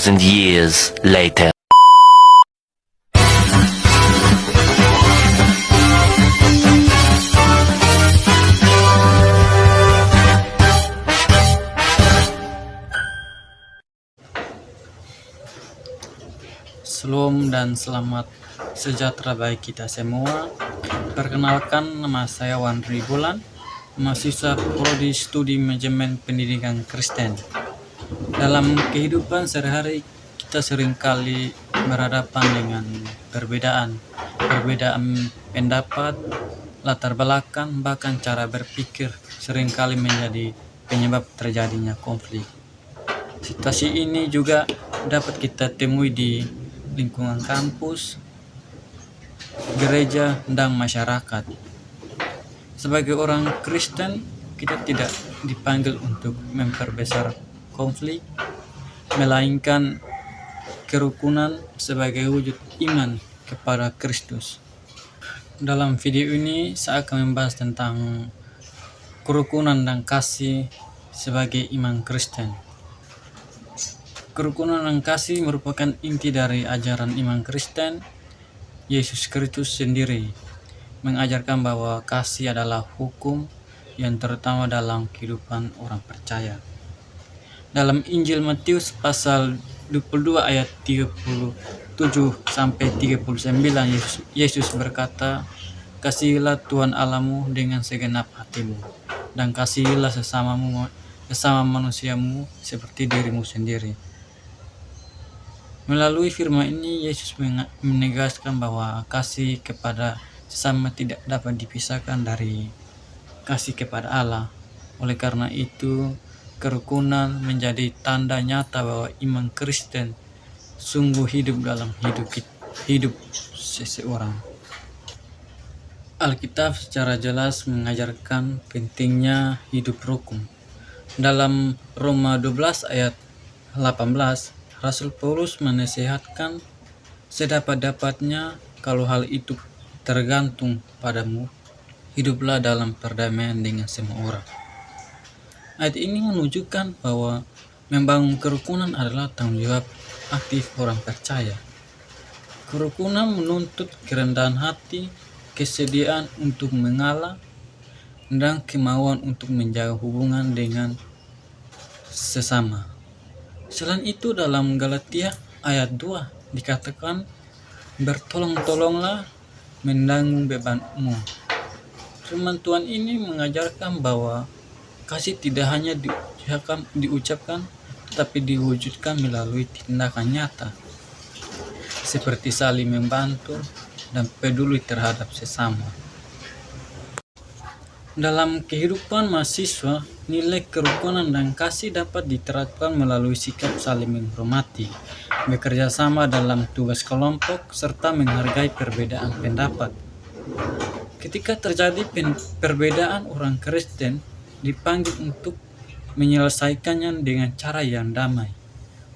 2,000 years later. Shalom dan selamat sejahtera bagi kita semua. Perkenalkan, nama saya Wandri Bulan, mahasiswa Prodi Studi Manajemen Pendidikan Kristen. Dalam kehidupan sehari-hari kita seringkali berhadapan dengan perbedaan pendapat, latar belakang, bahkan cara berpikir seringkali menjadi penyebab terjadinya konflik. Situasi ini juga dapat kita temui di lingkungan kampus, gereja, dan masyarakat. Sebagai orang Kristen, kita tidak dipanggil untuk memperbesar konflik, melainkan kerukunan sebagai wujud iman kepada Kristus. Dalam video ini, saya akan membahas tentang kerukunan dan kasih sebagai iman Kristen. Kerukunan dan kasih merupakan inti dari ajaran iman Kristen. Yesus Kristus sendiri mengajarkan bahwa kasih adalah hukum yang terutama dalam kehidupan orang percaya. Dalam Injil Matius pasal 22 ayat 37 sampai 39, Yesus berkata, "Kasihilah Tuhan Allahmu dengan segenap hatimu, dan kasihilah sesama manusiamu seperti dirimu sendiri." Melalui firman ini, Yesus menegaskan bahwa kasih kepada sesama tidak dapat dipisahkan dari kasih kepada Allah. Oleh karena itu, kerukunan menjadi tanda nyata bahwa iman Kristen sungguh hidup dalam hidup seseorang. Alkitab secara jelas mengajarkan pentingnya hidup rukun. Dalam Roma 12 ayat 18, Rasul Paulus menasihatkan sedapat-dapatnya kalau hal itu tergantung padamu, hiduplah dalam perdamaian dengan semua orang. Ayat ini menunjukkan bahwa membangun kerukunan adalah tanggung jawab aktif orang percaya. Kerukunan menuntut kerendahan hati, kesediaan untuk mengalah, dan kemauan untuk menjaga hubungan dengan sesama. Selain itu, dalam Galatia ayat 2 dikatakan, "Bertolong-tolonglah menanggung bebanmu." Firman Tuhan ini mengajarkan bahwa kasih tidak hanya diucapkan, tetapi diwujudkan melalui tindakan nyata, seperti saling membantu dan peduli terhadap sesama. Dalam kehidupan mahasiswa, nilai kerukunan dan kasih dapat diterapkan melalui sikap saling menghormati, bekerja sama dalam tugas kelompok, serta menghargai perbedaan pendapat. Ketika terjadi perbedaan, orang Kristen dipanggil untuk menyelesaikannya dengan cara yang damai,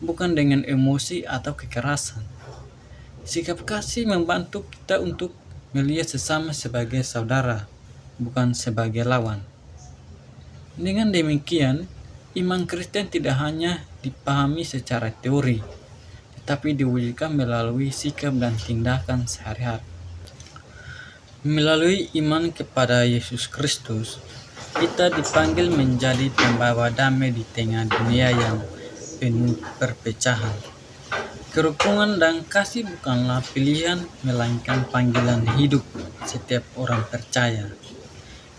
bukan dengan emosi atau kekerasan. Sikap kasih membantu kita untuk melihat sesama sebagai saudara, bukan sebagai lawan. Dengan demikian, iman Kristen tidak hanya dipahami secara teori, tetapi diwujudkan melalui sikap dan tindakan sehari-hari. Melalui iman kepada Yesus Kristus, kita dipanggil menjadi pembawa damai di tengah dunia yang penuh perpecahan. Kerukunan dan kasih bukanlah pilihan, melainkan panggilan hidup setiap orang percaya.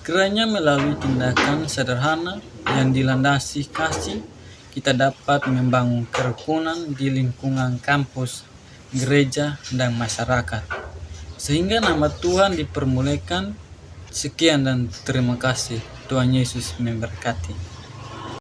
Kiranya melalui tindakan sederhana yang dilandasi kasih, kita dapat membangun kerukunan di lingkungan kampus, gereja, dan masyarakat, sehingga nama Tuhan dipermuliakan. Sekian dan terima kasih. Tuhan Yesus memberkati.